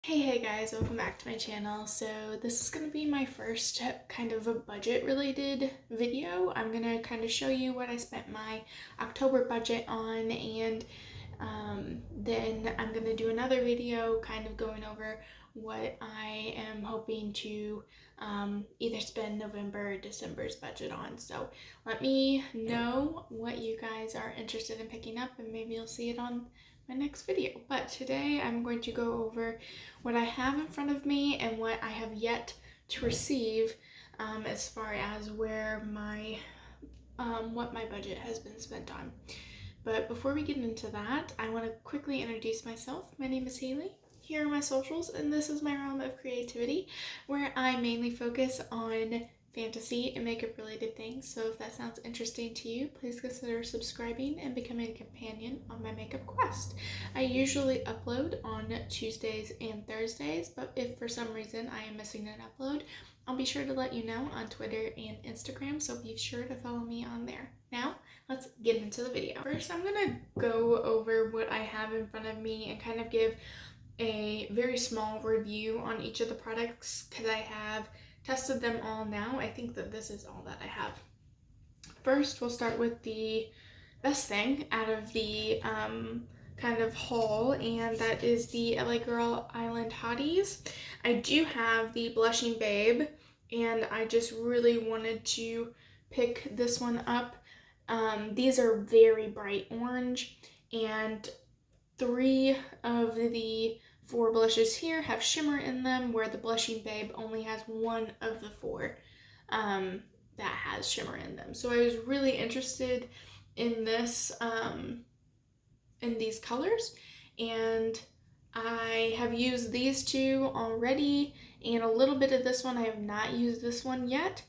Hey guys, welcome back to my channel. So this is going to be my first kind of a budget related video. I'm going to kind of show you what I spent my October budget on, and then I'm going to do another video kind of going over what I am hoping to either spend November or December's budget on. So let me know what you guys are interested in picking up, and maybe you'll see it on my next video. But today I'm going to go over what I have in front of me and what I have yet to receive, as far as where my what my budget has been spent on. But before we get into that, I want to quickly introduce myself. My name is Haley. Here are my socials, and this is my realm of creativity, where I mainly focus on fantasy and makeup related things. So if that sounds interesting to you, please consider subscribing and becoming a companion on my makeup quest. I usually upload on Tuesdays and Thursdays, but if for some reason I am missing an upload, I'll be sure to let you know on Twitter and Instagram, so be sure to follow me on there. Now, let's get into the video. First, I'm gonna go over what I have in front of me and kind of give a very small review on each of the products because I have tested them all now. I think that this is all that I have. First, we'll start with the best thing out of the kind of haul, and that is the LA Girl Island Hotties. I do have the Blushing Babe, and I just really wanted to pick this one up. These are very bright orange, and 3 of the 4 blushes here have shimmer in them, where the Blushing Babe only has 1 of the 4 that has shimmer in them. So I was really interested in this, in these colors, and I have used these 2 already, and a little bit of this one. I have not used this one yet,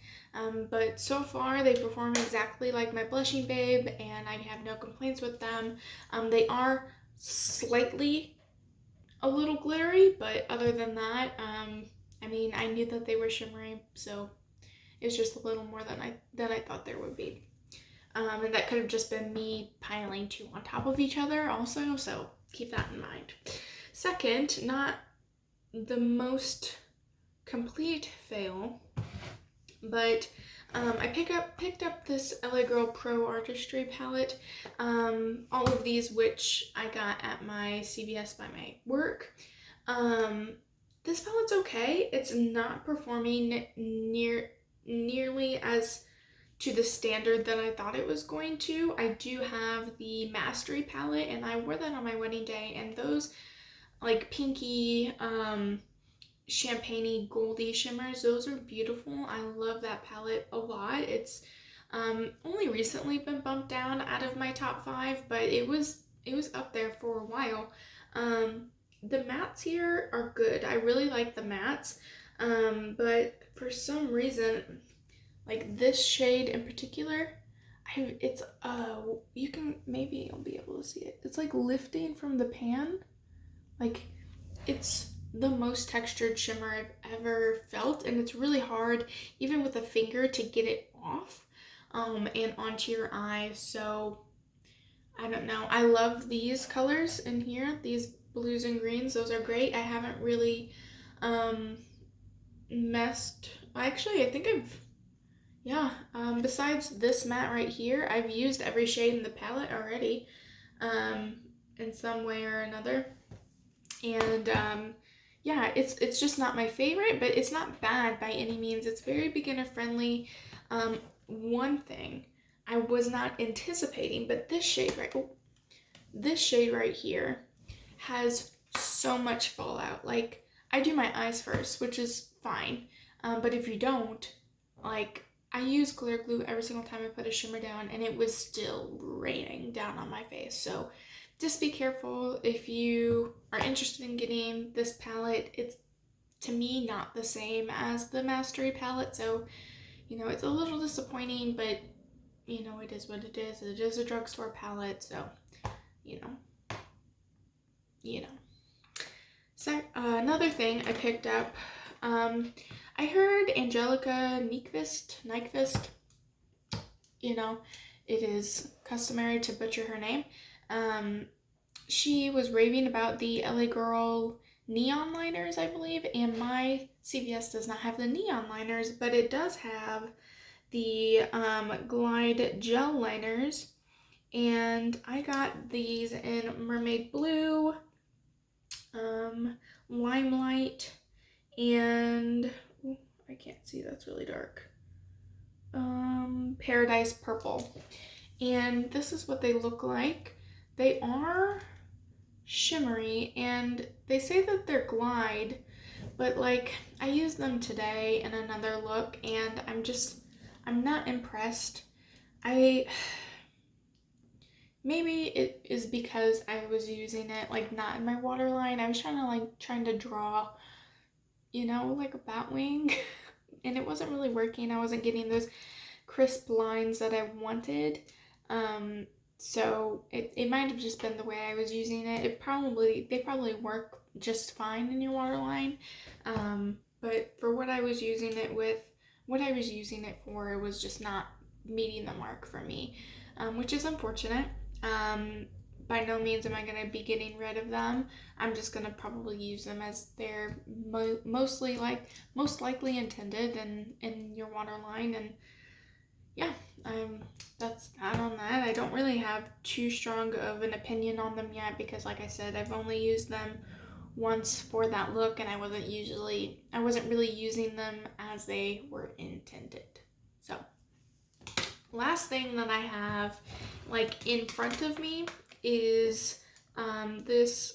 but so far they perform exactly like my Blushing Babe, and I have no complaints with them. They are slightly a little glittery, but other than that, I mean, I knew that they were shimmery, so it's just a little more than I thought there would be. And that could have just been me piling 2 on top of each other also, so keep that in mind. Second, not the most complete fail, but I picked up this LA Girl Pro Artistry palette, all of these which I got at my CVS by my work. This palette's okay. It's not performing nearly as to the standard that I thought it was going to. I do have the Mastery palette, and I wore that on my wedding day, and those like pinky, champagne-y, goldy shimmers, those are beautiful. I love that palette a lot. It's only recently been bumped down out of my top 5, but it was up there for a while. The mattes here are good. I really like the mattes, but for some reason, like this shade in particular, it's you can, maybe you'll be able to see it. It's like lifting from the pan. Like, it's the most textured shimmer I've ever felt, and it's really hard, even with a finger, to get it off and onto your eye. So I don't know. I love these colors in here, these blues and greens. Those are great. I haven't really actually, I think besides this matte right here, I've used every shade in the palette already, in some way or another. And yeah, it's just not my favorite, but it's not bad by any means. It's very beginner friendly. One thing I was not anticipating, but this shade right here has so much fallout. Like, I do my eyes first, which is fine, but if you don't, like, I use clear glue every single time I put a shimmer down, and it was still raining down on my face. So just be careful if you are interested in getting this palette. It's, to me, not the same as the Mastery palette, so, you know, it's a little disappointing, but, you know, it is what it is. It is a drugstore palette, so, you know. So, another thing I picked up, I heard Angelica Nyqvist, you know, it is customary to butcher her name. She was raving about the LA Girl neon liners, I believe, and my CVS does not have the neon liners, but it does have the Glide gel liners, and I got these in Mermaid Blue, Limelight, and I can't see, that's really dark, Paradise Purple. And this is what they look like. They are shimmery, and they say that they're Glide, but like I used them today in another look, and I'm not impressed. Maybe it is because I was using it like not in my waterline. I was trying to draw, like a bat wing, and it wasn't really working. I wasn't getting those crisp lines that I wanted. So it might have just been the way I was using it. They probably work just fine in your waterline. But for what I was using it for, it was just not meeting the mark for me, which is unfortunate. By no means am I going to be getting rid of them. I'm just going to probably use them as they're most likely intended in your waterline. And yeah, that's that on that. I don't really have too strong of an opinion on them yet because, like I said, I've only used them once for that look, and I wasn't really using them as they were intended. So last thing that I have like in front of me is this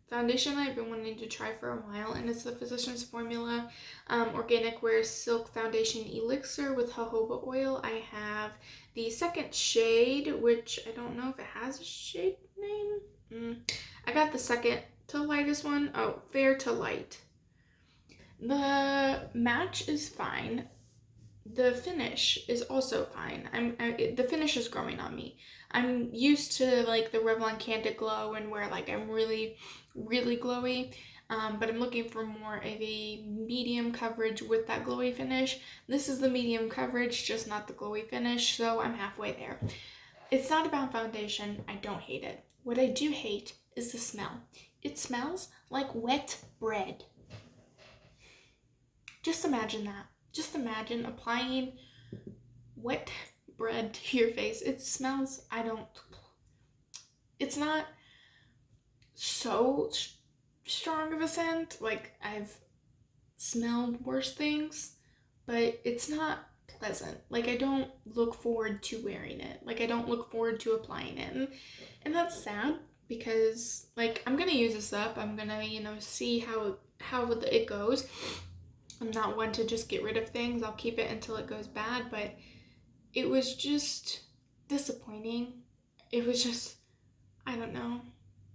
foundation I've been wanting to try for a while, and it's the Physicians Formula Organic Wear Silk Foundation Elixir with jojoba oil. I have the second shade, which I don't know if it has a shade name. I got the second to lightest one. Oh, fair to light. The match is fine. The finish is also fine. The finish is growing on me. I'm used to like the Revlon Candid Glow and where like I'm really, really glowy, but I'm looking for more of a medium coverage with that glowy finish. This is the medium coverage, just not the glowy finish, so I'm halfway there. It's not about foundation. I don't hate it. What I do hate is the smell. It smells like wet bread. Just imagine that. Just imagine applying wet bread to your face. It smells, it's not so strong of a scent. Like, I've smelled worse things, but it's not pleasant. Like, I don't look forward to wearing it. Like, I don't look forward to applying it. And that's sad because, like, I'm gonna use this up. I'm gonna, see how it goes. I'm not one to just get rid of things. I'll keep it until it goes bad, but it was just disappointing. It was just, I don't know.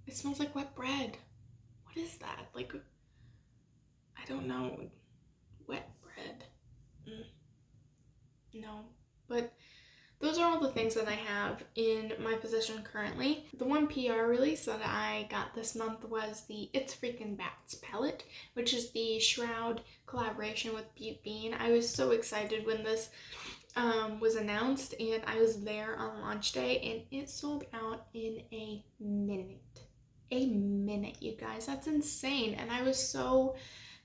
It smells like wet bread. What is that? Like, I don't know. Wet bread. No. But those are all the things that I have in my possession currently. The one PR release that I got this month was the It's Freaking Bats palette, which is the Shroud collaboration with Butte Bean. I was so excited when this was announced, and I was there on launch day, and it sold out in a minute. A minute, you guys. That's insane. And I was so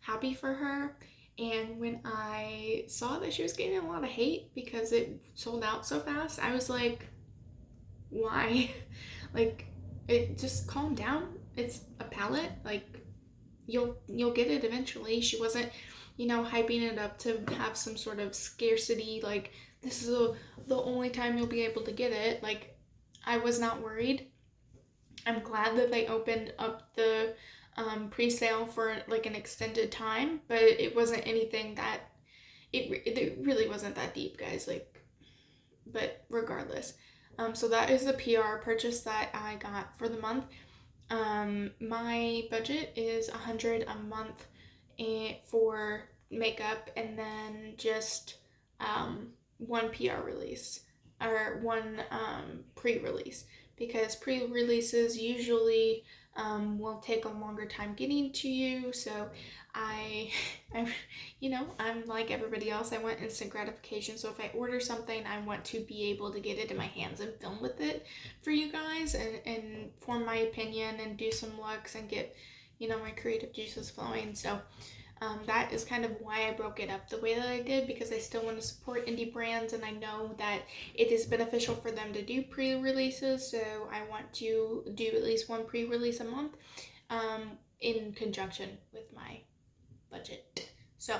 happy for her. And when I saw that she was getting a lot of hate because it sold out so fast, I was like, why? Like, it just calm down. It's a palette. Like, you'll get it eventually. She wasn't, hyping it up to have some sort of scarcity. Like, this is the only time you'll be able to get it. Like, I was not worried. I'm glad that they opened up the pre-sale for like an extended time, but it wasn't anything that it really wasn't that deep, guys. Like, but regardless, so that is the PR purchase that I got for the month. My budget is $100 a month for makeup, and then just one PR release or one pre-release, because pre-releases usually will take a longer time getting to you. So I'm like everybody else. I want instant gratification. So if I order something, I want to be able to get it in my hands and film with it for you guys and form my opinion and do some looks and get, you know, my creative juices flowing. So that is kind of why I broke it up the way that I did, because I still want to support indie brands, and I know that it is beneficial for them to do pre-releases, so I want to do at least one pre-release a month in conjunction with my budget. So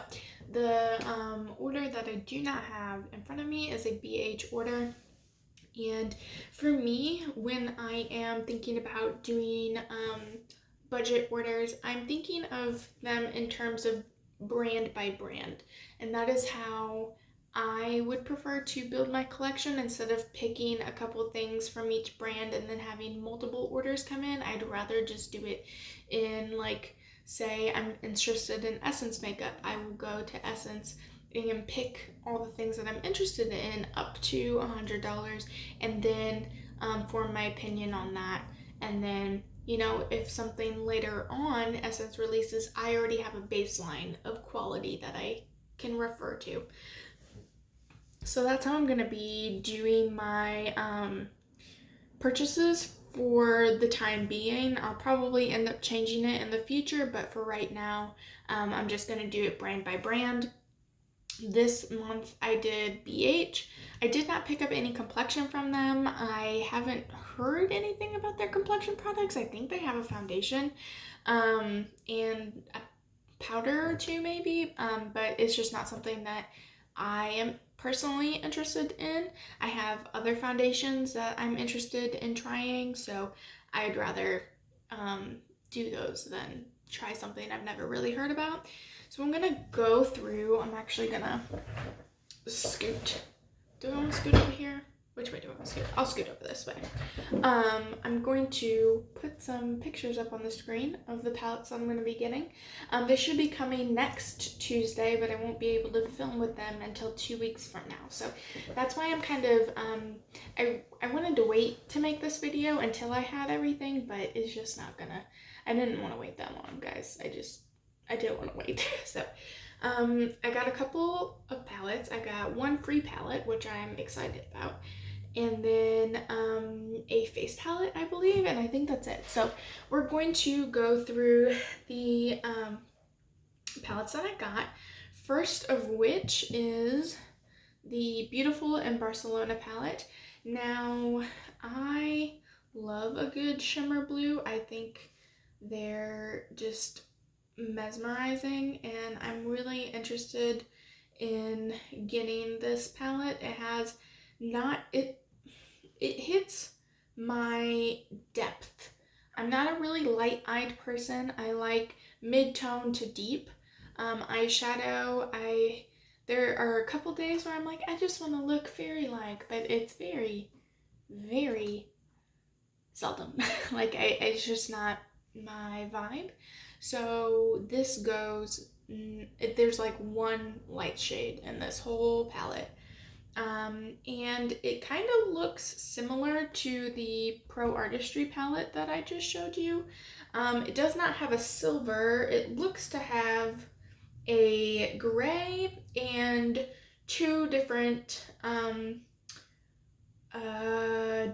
the order that I do not have in front of me is a BH order. And for me, when I am thinking about doing budget orders, I'm thinking of them in terms of brand by brand. And that is how I would prefer to build my collection. Instead of picking a couple things from each brand and then having multiple orders come in, I'd rather just do it in, like, say I'm interested in Essence makeup, I will go to Essence and pick all the things that I'm interested in up to $100, and then form my opinion on that. And then, you know, if something later on Essence releases, I already have a baseline of quality that I can refer to. So that's how I'm gonna be doing my purchases for the time being. I'll probably end up changing it in the future, but for right now, I'm just gonna do it brand by brand. This month I did BH. I did not pick up any complexion from them. I haven't heard anything about their complexion products. I think they have a foundation and a powder or two maybe, but it's just not something that I am personally interested in. I have other foundations that I'm interested in trying, so I'd rather do those than try something I've never really heard about. So I'm gonna go through, I'm actually gonna scoot. Do I want to scoot over here? Which way do I want to scoot? I'll scoot over this way. I'm going to put some pictures up on the screen of the palettes I'm going to be getting. They should be coming next Tuesday, but I won't be able to film with them until 2 weeks from now. So that's why I'm kind of, I wanted to wait to make this video until I had everything, but it's just not gonna, I didn't want to wait that long, guys. I didn't want to wait. So I got a couple of palettes. I got one free palette, which I'm excited about, and then a face palette, I believe, and I think that's it. So we're going to go through the palettes that I got, first of which is the Beautiful in Barcelona palette. Now, I love a good shimmer blue. I think they're just mesmerizing, and I'm really interested in getting this palette. It has not, it hits my depth. I'm not a really light-eyed person. I like mid-tone to deep eyeshadow. There are a couple days where I'm like, I just want to look fairy-like, but it's very, very seldom. Like, it's just not my vibe. So this goes, there's like one light shade in this whole palette. And it kind of looks similar to the Pro Artistry palette that I just showed you. It does not have a silver. It looks to have a gray and two different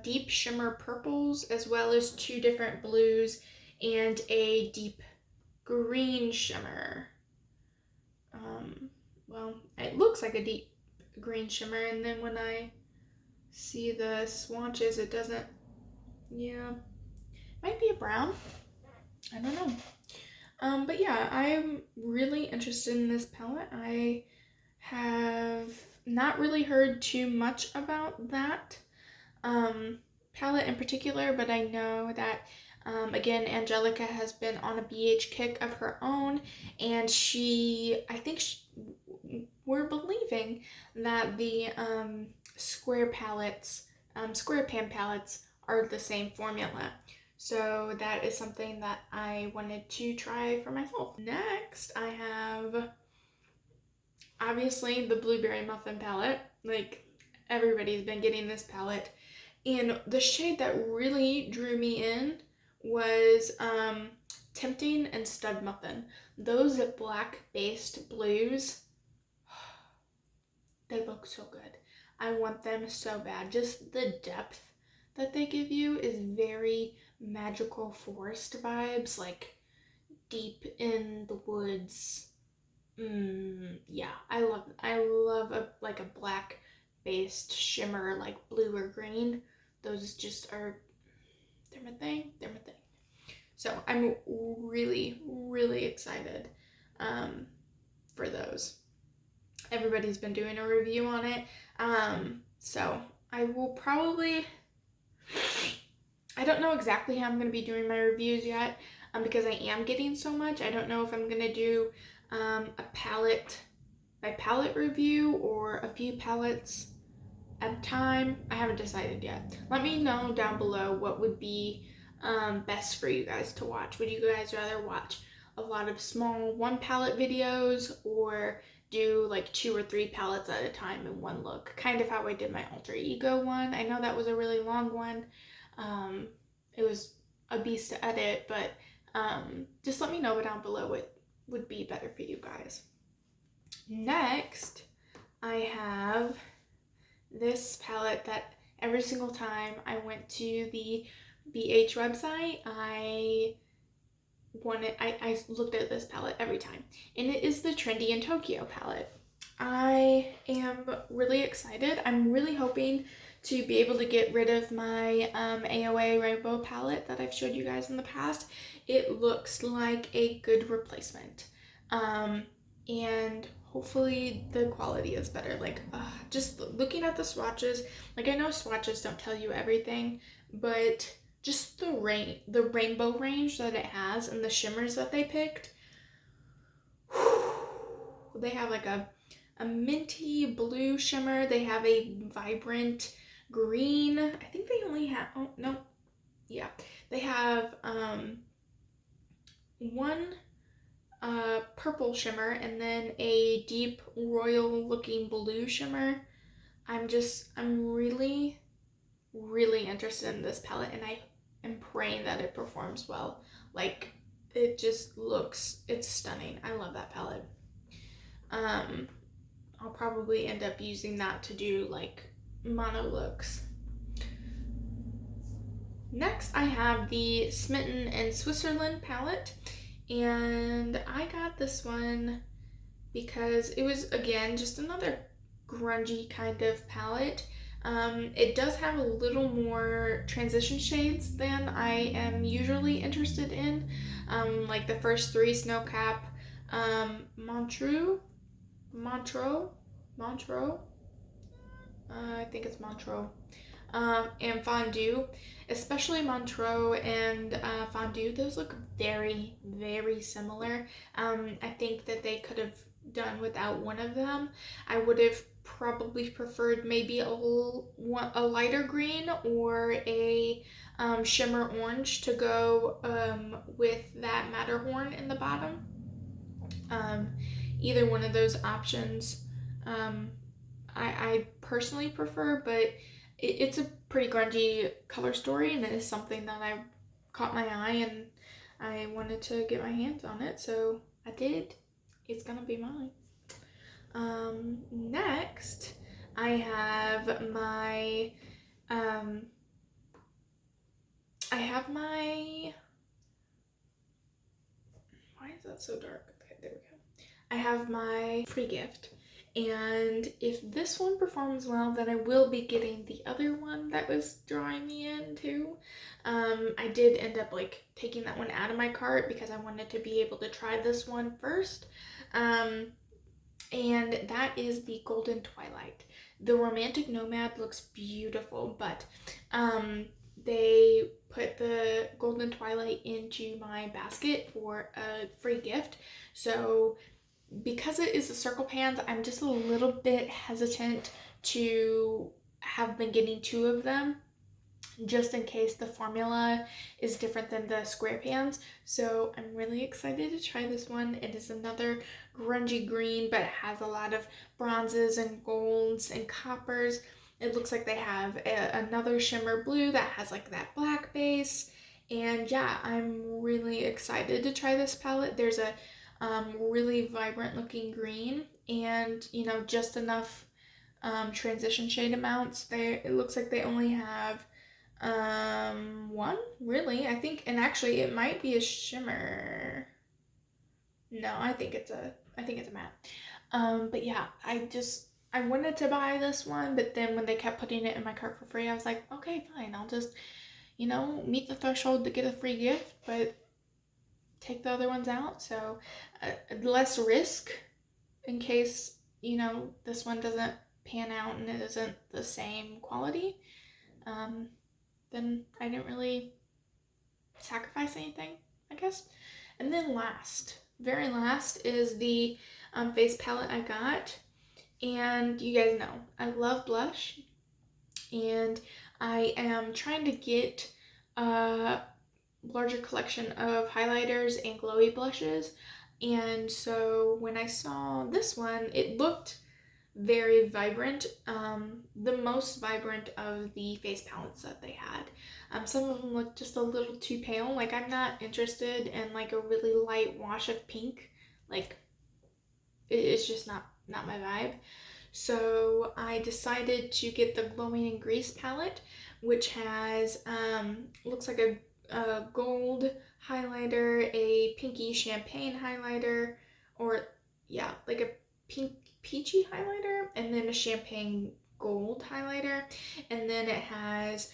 deep shimmer purples, as well as two different blues and a deep green shimmer. Well, it looks like a deep green shimmer, and then when I see the swatches, it doesn't, yeah, might be a brown, I don't know. But yeah, I'm really interested in this palette. I have not really heard too much about that palette in particular, but I know that again, Angelica has been on a BH kick of her own, and I think we're believing that the square pan palettes are the same formula. So that is something that I wanted to try for myself. Next, I have obviously the Blueberry Muffin palette. Like, everybody's been getting this palette. And the shade that really drew me in was Tempting and Stud Muffin. Those black-based blues, they look so good. I want them so bad. Just the depth that they give you is very magical forest vibes. Like, deep in the woods. Yeah, I love like a black based shimmer, like blue or green. Those just are, they're my thing. They're my thing. So I'm really, really excited for those. Everybody's been doing a review on it. So I will probably, I don't know exactly how I'm going to be doing my reviews yet, because I am getting so much. I don't know if I'm going to do a palette by palette review or a few palettes at a time. I haven't decided yet. Let me know down below what would be best for you guys to watch. Would you guys rather watch a lot of small one palette videos or do like 2 or 3 palettes at a time in one look? Kind of how I did my alter ego one. I know that was a really long one. It was a beast to edit, but just let me know down below what would be better for you guys. Next, I have this palette that every single time I went to the BH website, I looked at this palette every time, and it is the Trendy in Tokyo palette. I am really excited. I'm really hoping to be able to get rid of my AOA Rainbow palette that I've showed you guys in the past. It looks like a good replacement. And hopefully the quality is better. Like, just looking at the swatches, like I know swatches don't tell you everything, but just the rainbow range that it has and the shimmers that they picked, they have like a minty blue shimmer. They have a vibrant green. I think they only have, oh no, yeah, they have one purple shimmer and then a deep royal looking blue shimmer. I'm really, really interested in this palette, and I am praying that it performs well. Like, it just looks, it's stunning. I love that palette. I'll probably end up using that to do like mono looks. Next, I have the Smitten in Switzerland palette, and I got this one because it was, again, just another grungy kind of palette. It does have a little more transition shades than I am usually interested in. Like the first 3, Snowcap, Montreux, I think it's Montreux, and Fondue, especially Montreux and Fondue. Those look very, very similar. I think that they could have done without one of them. I would have probably preferred maybe a lighter green or a shimmer orange to go with that Matterhorn in the bottom. Either one of those options I personally prefer, but it's a pretty grungy color story, and it is something that I caught my eye and I wanted to get my hands on it, so I did. It's gonna be mine. Next, I have my why is that so dark? Okay, there we go. I have my free gift, and if this one performs well, then I will be getting the other one that was drawing me in too. I did end up like taking that one out of my cart because I wanted to be able to try this one first. And that is the Golden Twilight. The Romantic Nomad looks beautiful, but they put the Golden Twilight into my basket for a free gift. So because it is the circle pans, I'm just a little bit hesitant to have been getting 2 of them, just in case the formula is different than the square pans. So I'm really excited to try this one. It is another grungy green, but it has a lot of bronzes and golds and coppers. It looks like they have another shimmer blue that has like that black base. And yeah, I'm really excited to try this palette. There's a really vibrant looking green, and just enough transition shade amounts. It looks like they only have one, really, I think, and actually it might be a shimmer. No, I think it's a matte. But yeah, I wanted to buy this one, but then when they kept putting it in my cart for free, I was like, okay, fine, I'll just, meet the threshold to get a free gift, but take the other ones out. So less risk in case, this one doesn't pan out and it isn't the same quality. Then I didn't really sacrifice anything, I guess. And then very last is the face palette I got. And you guys know, I love blush. And I am trying to get a larger collection of highlighters and glowy blushes. And so when I saw this one, it looked very vibrant, the most vibrant of the face palettes that they had. Some of them look just a little too pale. Like, I'm not interested in like a really light wash of pink. Like, it's just not my vibe. So I decided to get the Glowing in Grease palette, which has looks like a gold highlighter, a pinky champagne highlighter, or yeah, like a pink peachy highlighter, and then a champagne gold highlighter. And then it has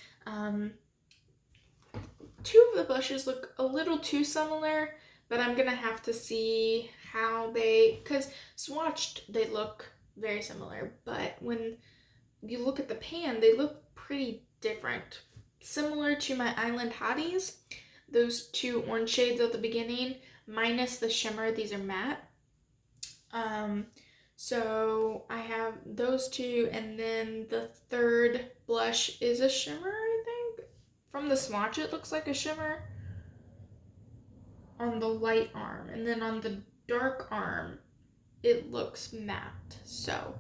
two of the blushes look a little too similar, but I'm gonna have to see how because swatched they look very similar, but when you look at the pan, they look pretty different. Similar to my Island Hotties, those two orange shades at the beginning, minus the shimmer. These are matte. So I have those two, and then the third blush is a shimmer, I think. From the swatch, it looks like a shimmer on the light arm, and then on the dark arm, it looks matte. So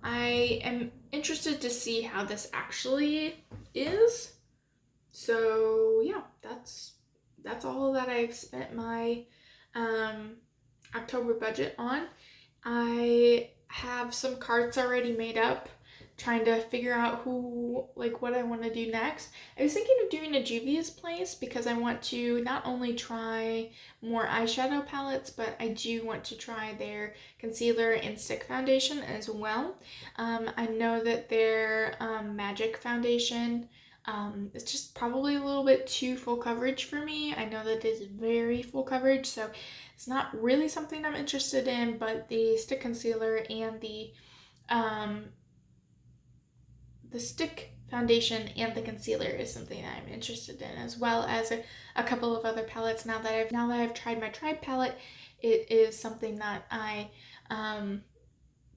I am interested to see how this actually is. So yeah, that's all that I've spent my October budget on. I have some carts already made up, trying to figure out what I want to do next. I was thinking of doing a Juvia's Place because I want to not only try more eyeshadow palettes, but I do want to try their concealer and stick foundation as well. I know that their Magic foundation, it's just probably a little bit too full coverage for me. I know that it is very full coverage, so it's not really something I'm interested in, but the stick concealer and the stick foundation and the concealer is something that I'm interested in, as well as a couple of other palettes. Now that I've tried my Tribe palette, it is something that I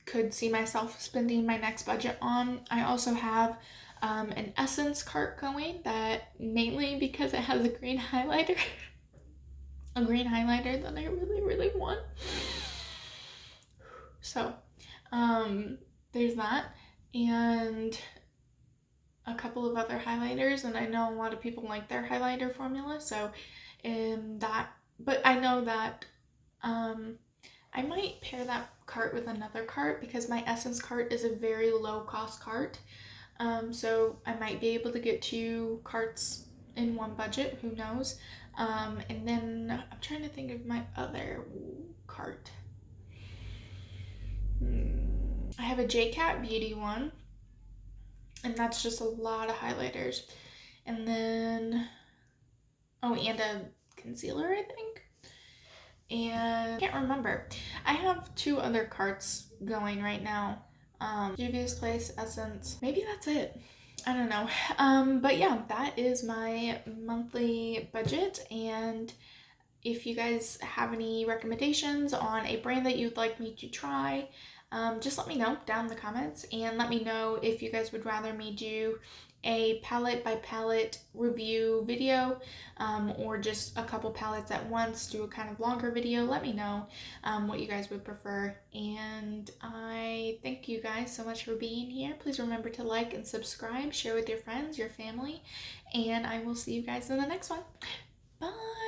could see myself spending my next budget on. I also have an Essence cart going, that mainly because it has a green highlighter. A green highlighter that I really, really want. So, there's that. And a couple of other highlighters, and I know a lot of people like their highlighter formula, so but I know that I might pair that cart with another cart, because my Essence cart is a very low cost cart. So I might be able to get 2 carts in one budget, who knows. And then I'm trying to think of my other cart. I have a JCat Beauty one, and that's just a lot of highlighters. And then, and a concealer, I think. And I can't remember. I have 2 other carts going right now. Juvia's Place, Essence. Maybe that's it. I don't know. But yeah, that is my monthly budget. And if you guys have any recommendations on a brand that you'd like me to try, just let me know down in the comments, and let me know if you guys would rather me do a palette by palette review video, or just a couple palettes at once, do a kind of longer video. Let me know what you guys would prefer. And I thank you guys so much for being here. Please remember to like and subscribe, share with your friends, your family, and I will see you guys in the next one. Bye!